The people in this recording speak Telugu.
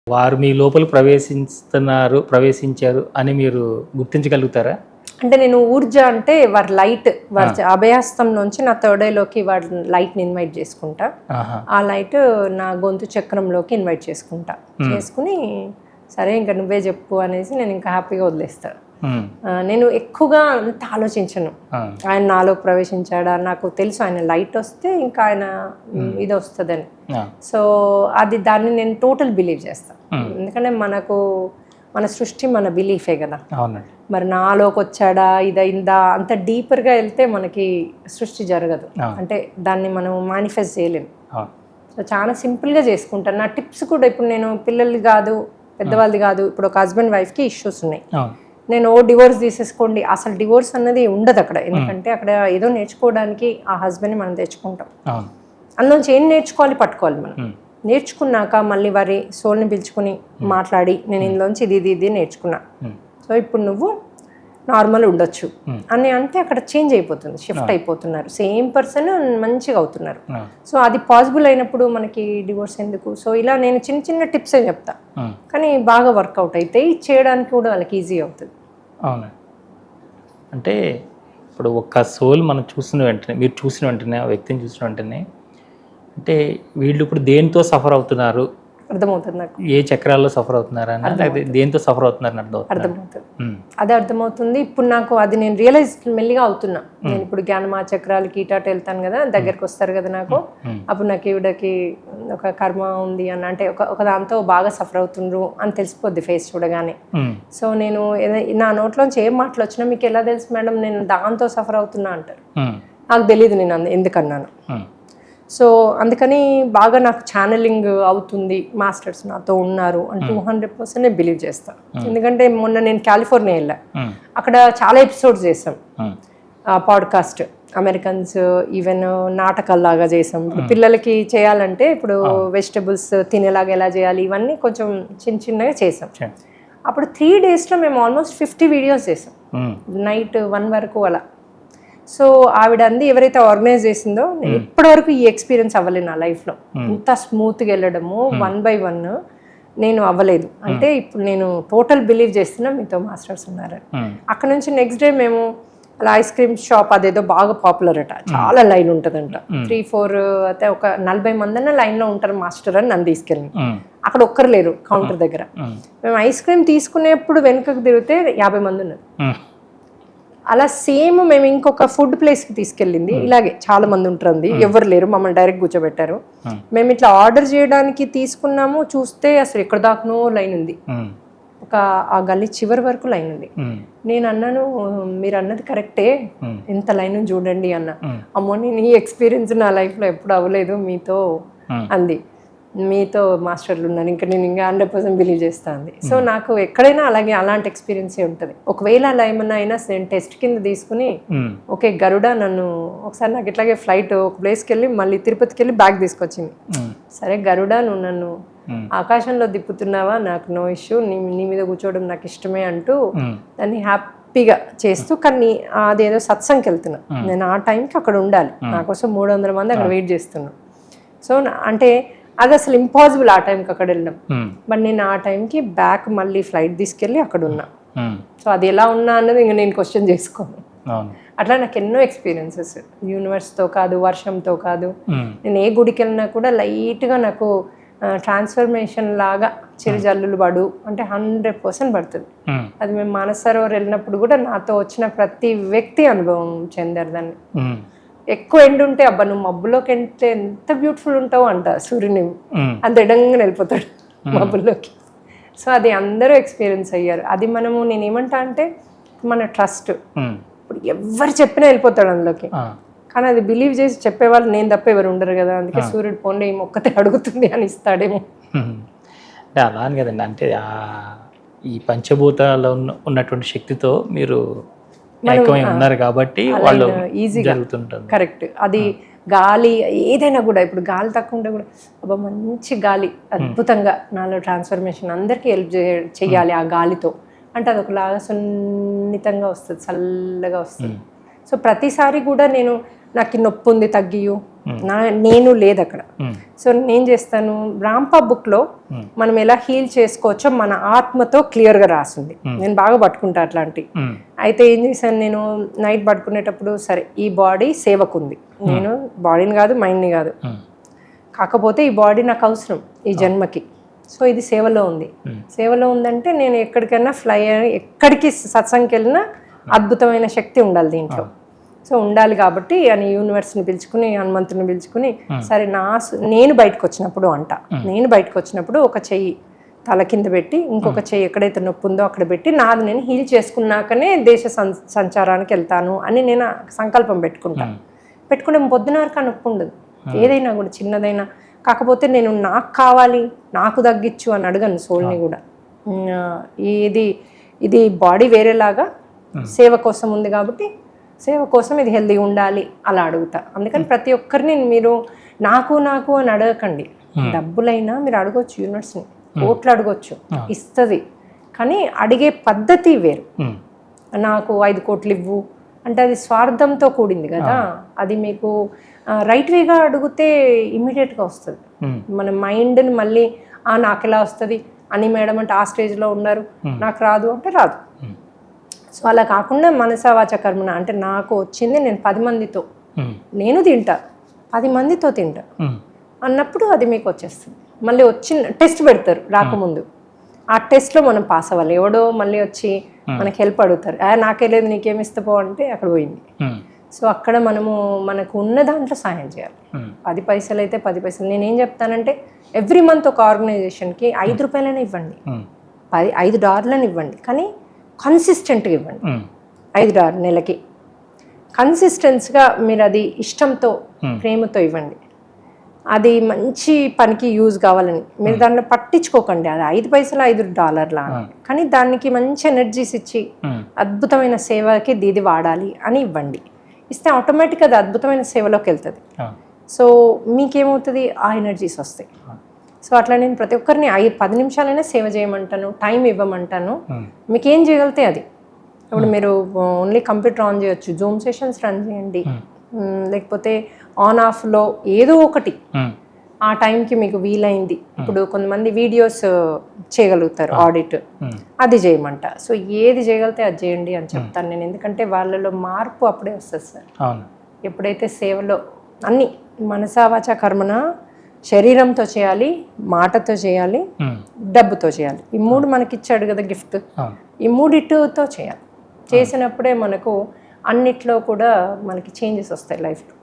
వారు మీ లోపల ప్రవేశించారు అని మీరు గుర్తించగలుగుతారా? అంటే నేను ఊర్జ అంటే వారి లైట్, వారి అభయహస్తం నుంచి నా థర్డ్ ఐలోకి వారి లైట్ని ఇన్వైట్ చేసుకుంటా. ఆ లైట్ నా గొంతు చక్రంలోకి ఇన్వైట్ చేసుకుంటా. చేసుకుని సరే ఇంకా నువ్వే చెప్పు అనేసి నేను ఇంకా హ్యాపీగా వదిలేస్తాను. నేను ఎక్కువగా అంత ఆలోచించను. ఆయన నాలో ప్రవేశించాడా, నాకు తెలుసు ఆయన లైట్ వస్తే ఇంకా ఆయన ఇది వస్తుందని. సో దాన్ని నేను టోటల్ బిలీవ్ చేస్తాను. ఎందుకంటే మన సృష్టి మన బిలీఫే కదా. మరి నాలోకి వచ్చాడా ఇదైందా అంత డీపర్గా వెళ్తే మనకి సృష్టి జరగదు. అంటే దాన్ని మనం మేనిఫెస్ట్ చేయలేము. సో చాలా సింపుల్గా చేసుకుంటాను. నా టిప్స్ కూడా ఇప్పుడు నేను పిల్లలు కాదు, పెద్దవాళ్ళది కాదు, ఇప్పుడు ఒక హస్బెండ్ వైఫ్కి ఇష్యూస్ ఉన్నాయి, నేను డివోర్స్ తీసేసుకోండి, అసలు డివోర్స్ అన్నది ఉండదు అక్కడ. ఎందుకంటే అక్కడ ఏదో నేర్చుకోవడానికి ఆ హస్బెండ్ని మనం తెచ్చుకుంటాం. అందులోంచి ఏం నేర్చుకోవాలి, పట్టుకోవాలి. మనం నేర్చుకున్నాక మళ్ళీ వారి సోల్ని పిలుచుకుని మాట్లాడి నేను ఇందులోంచి ఇది నేర్చుకున్నా, సో ఇప్పుడు నువ్వు నార్మల్ ఉండొచ్చు అని అంటే అక్కడ చేంజ్ అయిపోతుంది, షిఫ్ట్ అయిపోతున్నారు. సేమ్ పర్సన్ మంచిగా అవుతున్నారు. సో అది పాసిబుల్ అయినప్పుడు మనకి డివోర్స్ ఎందుకు? సో ఇలా నేను చిన్న చిన్న టిప్సే చెప్తా, కానీ బాగా వర్కౌట్ అయితే చేయడానికి కూడా వాళ్ళకి ఈజీ అవుతుంది. అవును. అంటే ఇప్పుడు ఒక్క సోల్ మనం చూసిన వెంటనే, మీరు చూసిన వెంటనే, ఆ వ్యక్తిని చూసిన వెంటనే అంటే వీళ్ళు ఇప్పుడు దేనితో సఫర్ అవుతున్నారు అర్థమవుతుంది నాకు. ఏ చక్రాల్లో సఫర్ అవుతున్నారు అని, దేంతో సఫర్ అవుతున్నారని అర్థమవుతుంది. అదే అర్థమవుతుంది ఇప్పుడు నాకు. అది నేను రియలైజ్ మెల్లిగా అవుతున్నా. నేను ఇప్పుడు జ్ఞానమా చక్రాలకి ఇటాట వెళ్తాను కదా, దగ్గరికి వస్తారు కదా నాకు, అప్పుడు నాకు ఈవిడకి ఒక కర్మ ఉంది అని, అంటే ఒక దాంతో బాగా సఫర్ అవుతుండ్రు అని తెలిసిపోద్ది ఫేస్ చూడగానే. సో నేను నా నోట్లోంచి ఏం మాటలు వచ్చినా మీకు ఎలా తెలుసు మేడం నేను దాంతో సఫర్ అవుతున్నా అంటారు. నాకు తెలియదు నేను ఎందుకన్నాను. సో అందుకని బాగా నాకు ఛానలింగ్ అవుతుంది, మాస్టర్స్ నాతో ఉన్నారు అని 200% నేను బిలీవ్ చేస్తాను. ఎందుకంటే మొన్న నేను కాలిఫోర్నియా వెళ్ళా, అక్కడ చాలా ఎపిసోడ్స్ చేసాం పాడ్కాస్ట్, అమెరికన్స్ ఈవెన్ నాటకాల్లాగా చేసాం. పిల్లలకి చేయాలంటే ఇప్పుడు వెజిటబుల్స్ తినేలాగా ఎలా చేయాలి ఇవన్నీ కొంచెం చిన్నగా చేసాం. అప్పుడు 3 daysలో మేము ఆల్మోస్ట్ 50 వీడియోస్ చేసాం, నైట్ 1 వరకు అలా. సో ఆవిడ అంది ఎవరైతే ఆర్గనైజ్ చేసిందో, నేను ఇప్పటివరకు ఈ ఎక్స్పీరియన్స్ అవ్వలేదు నా లైఫ్లో. ఇంత స్మూత్గా వెళ్ళడము 1 by 1 నేను అవ్వలేదు. అంటే ఇప్పుడు నేను టోటల్ బిలీవ్ చేస్తున్నా మీతో మాస్టర్స్ ఉన్నారని. అక్కడ నుంచి నెక్స్ట్ డే మేము అలా ఐస్ క్రీమ్ షాప్, అదేదో బాగా పాపులర్ అట, చాలా లైన్ ఉంటుందంట, 3-4 అయితే ఒక 40 మంది లైన్లో ఉంటారు మాస్టర్ అని నన్ను తీసుకెళ్ళింది. అక్కడ ఒక్కరు లేరు కౌంటర్ దగ్గర. మేము ఐస్ క్రీమ్ తీసుకునేప్పుడు వెనుకకు తిరిగితే 50 మంది ఉన్నారు. అలా సేమ్ మేము ఇంకొక ఫుడ్ ప్లేస్కి తీసుకెళ్ళింది, ఇలాగే చాలా మంది ఉంటుంది, ఎవరు లేరు, మమ్మల్ని డైరెక్ట్ కూర్చోబెట్టారు. మేము ఇట్లా ఆర్డర్ చేయడానికి తీసుకున్నాము, చూస్తే అసలు ఎక్కడ దాకానో లైన్ ఉంది, ఆ గల్లీ చివరి వరకు లైన్ ఉంది. నేను అన్నాను మీరు అన్నది కరెక్టే, ఎంత లైన్ చూడండి అన్న. అమ్మో నేను ఈ ఎక్స్పీరియన్స్ నా లైఫ్లో ఎప్పుడు అవ్వలేదు మీతో అంది. మీతో మాస్టర్లు ఉన్నారు, ఇంకా నేను 100% బిలీవ్ చేస్తా అంది. సో నాకు ఎక్కడైనా అలాంటి ఎక్స్పీరియన్సే ఉంటుంది. ఒకవేళ అలా ఏమన్నా అయినా నేను టెస్ట్ కింద తీసుకుని ఓకే గరుడ నన్ను ఒకసారి నాకు ఇట్లాగే ఫ్లైట్ ఒక ప్లేస్కి వెళ్ళి మళ్ళీ తిరుపతికి వెళ్ళి బ్యాగ్ తీసుకొచ్చింది. సరే గరుడ నువ్వు నన్ను ఆకాశంలో తిప్పుతున్నావా, నాకు నో ఇష్యూ, నీ మీద కూర్చోవడం నాకు ఇష్టమే అంటూ దాన్ని హ్యాపీగా చేస్తూ, కానీ అదేదో సత్సంగ్కి వెళ్తున్నా నేను, ఆ టైంకి అక్కడ ఉండాలి, నా కోసం 300 మంది అక్కడ వెయిట్ చేస్తున్నా. సో అంటే అది అసలు ఇంపాసిబుల్ ఆ టైంకి అక్కడ వెళ్ళడం. బట్ నేను ఆ టైంకి బ్యాక్ మళ్ళీ ఫ్లైట్ తీసుకెళ్ళి అక్కడ ఉన్నా. సో అది ఎలా ఉన్నా అన్నది ఇంకా నేను క్వశ్చన్ చేసుకోను. అట్లా నాకు ఎన్నో ఎక్స్పీరియన్సెస్, యూనివర్స్తో కాదు, వర్షంతో కాదు, నేను ఏ గుడికి వెళ్ళినా కూడా లైట్గా నాకు ట్రాన్స్ఫర్మేషన్ లాగా చిరుజల్లులు పడు అంటే 100% పడుతుంది. అది మేము మానసరోవర్ వెళ్ళినప్పుడు కూడా నాతో వచ్చిన ప్రతి వ్యక్తి అనుభవం చెందారు దాన్ని. ఎక్కువ ఎండు ఉంటే అబ్బా నువ్వు మబ్బులోకి వెళ్తే ఎంత బ్యూటిఫుల్ ఉంటావు అంట, సూర్యుని అంత ఎడంగా వెళ్ళిపోతాడు మబ్బుల్లోకి. సో అది అందరూ ఎక్స్పీరియన్స్ అయ్యారు. అది నేనేమంటా అంటే మన ట్రస్ట్. ఇప్పుడు ఎవరు చెప్పినా వెళ్ళిపోతాడు అందులోకి, కానీ అది బిలీవ్ చేసి చెప్పేవాళ్ళు నేను తప్ప ఎవరు ఉండరు కదా, అందుకే సూర్యుడు పోండి ఒక్కతే అడుగుతుంది అని ఇస్తాడేమో. అంటే అలా అని కదండి, అంటే ఈ పంచభూతాల్లో ఉన్నటువంటి శక్తితో మీరు ఏకమై ఉన్నారు కాబట్టి వాళ్ళు ఈజీగా జరుగుతుంటుంది. కరెక్ట్. అది గాలి ఏదైనా కూడా, ఇప్పుడు గాలి తక్కువ ఉంటే కూడా అబ్బా మంచి గాలి అద్భుతంగా నాలో ట్రాన్స్ఫర్మేషన్ అందరికీ హెల్ప్ చెయ్యాలి ఆ గాలితో అంటే అది ఒకలాగా సున్నితంగా వస్తుంది, చల్లగా వస్తుంది. సో ప్రతిసారి కూడా నాకు నొప్పి ఉంది తగ్గియు నేను లేదు అక్కడ. సో నేను చేస్తాను, రాంపా బుక్లో మనం ఎలా హీల్ చేసుకోవచ్చో మన ఆత్మతో క్లియర్గా రాసింది. నేను బాగా పట్టుకుంటా అట్లాంటి. అయితే ఏం చేశాను, నేను నైట్ పడుకునేటప్పుడు సరే ఈ బాడీ సేవకుంది, నేను బాడీని కాదు మైండ్ని కాదు, కాకపోతే ఈ బాడీ నాకు అవసరం ఈ జన్మకి. సో ఇది సేవలో ఉంది. సేవలో ఉందంటే నేను ఎక్కడికైనా ఫ్లై ఎక్కడికి సత్సంగకి వెళ్ళినా అద్భుతమైన శక్తి ఉండాలి దీంట్లో. సో ఉండాలి కాబట్టి అని యూనివర్స్ని పిలుచుకుని హనుమంతుని పిలుచుకుని సరే నేను బయటకు వచ్చినప్పుడు ఒక చెయ్యి తల కింద పెట్టి ఇంకొక చెయ్యి ఎక్కడైతే నొప్పి ఉందో అక్కడ పెట్టి నాది నేను హీల్ చేసుకున్నాకనే దేశ సంచారానికి వెళ్తాను అని నేను సంకల్పం పెట్టుకుంటాను. పెట్టుకుంటే పొద్దున వరకు నొప్పి ఉండదు, ఏదైనా కూడా చిన్నదైనా. కాకపోతే నేను నాకు కావాలి నాకు తగ్గించు అని అడగను సోల్ని కూడా. ఇది బాడీ వేరేలాగా సేవ కోసం ఉంది కాబట్టి సేవ కోసం ఇది హెల్దీగా ఉండాలి అలా అడుగుతా. అందుకని ప్రతి ఒక్కరిని మీరు నాకు అని అడగకండి. డబ్బులైనా మీరు అడగొచ్చు, యూనివర్స్ని కోట్లు అడగొచ్చు, ఇస్తుంది. కానీ అడిగే పద్ధతి వేరు. నాకు 5 కోట్లు ఇవ్వు అంటే అది స్వార్థంతో కూడింది కదా. అది మీకు రైట్ వేగా అడిగితే ఇమీడియట్గా వస్తుంది. మన మైండ్ని మళ్ళీ నాకు ఎలా వస్తుంది అని మేడం అంటే ఆ స్టేజ్లో ఉన్నారు, నాకు రాదు అంటే రాదు. సో అలా కాకుండా మనసా వాచ కర్మణ అంటే నాకు వచ్చింది నేను 10 మందితో నేను తింటా, 10 మందితో తింటా అన్నప్పుడు అది మీకు వచ్చేస్తుంది. మళ్ళీ టెస్ట్ పెడతారు రాకముందు, ఆ టెస్ట్లో మనం పాస్ అవ్వాలి. ఎవడో మళ్ళీ వచ్చి మనకి హెల్ప్ అడుగుతారు, నాకే లేదు నీకేమి ఇస్తపో అంటే అక్కడ పోయింది. సో అక్కడ మనకు ఉన్న దాంట్లో సహాయం చేయాలి. 10 పైసలు అయితే 10 పైసలు. నేనేం చెప్తానంటే ఎవ్రీ మంత్ ఒక ఆర్గనైజేషన్కి 5 రూపాయలైనా ఇవ్వండి, $5 ఇవ్వండి, కానీ కన్సిస్టెంట్గా ఇవ్వండి. $5 నెలకి కన్సిస్టెన్స్గా మీరు అది ఇష్టంతో ప్రేమతో ఇవ్వండి. అది మంచి పనికి యూజ్ కావాలని మీరు దాన్ని పట్టించుకోకండి. అది 5 పైసలు $5 కానీ దానికి మంచి ఎనర్జీస్ ఇచ్చి అద్భుతమైన సేవకి ఇది వాడాలి అని ఇవ్వండి. ఇస్తే ఆటోమేటిక్గా అది అద్భుతమైన సేవలోకి వెళ్తుంది. సో మీకేమవుతుంది, ఆ ఎనర్జీస్ వస్తాయి. సో అట్లా నేను ప్రతి ఒక్కరిని 10 నిమిషాలైనా సేవ చేయమంటాను, టైం ఇవ్వమంటాను. మీకు ఏం చేయగలితే అది. ఇప్పుడు మీరు ఓన్లీ కంప్యూటర్ ఆన్ చేయొచ్చు, జూమ్ సెషన్స్ రన్ చేయండి, లేకపోతే ఆన్ ఆఫ్లో ఏదో ఒకటి ఆ టైంకి మీకు వీలైంది. ఇప్పుడు కొంతమంది వీడియోస్ చేయగలుగుతారు, ఆడిట్, అది చేయమంట. సో ఏది చేయగలితే అది చేయండి అని చెప్తాను నేను. ఎందుకంటే వాళ్ళలో మార్పు అప్పుడే వస్తుంది సార్. ఎప్పుడైతే సేవలో అన్ని మనసా వాచ కర్మణ, శరీరంతో చేయాలి, మాటతో చేయాలి, డబ్బుతో చేయాలి. ఈ 3 మనకి ఇచ్చాడు కదా గిఫ్ట్, ఈ 3తో చేయాలి. చేసినప్పుడే మనకు అన్నిట్లో కూడా మనకి చేంజెస్ వస్తాయి లైఫ్లో.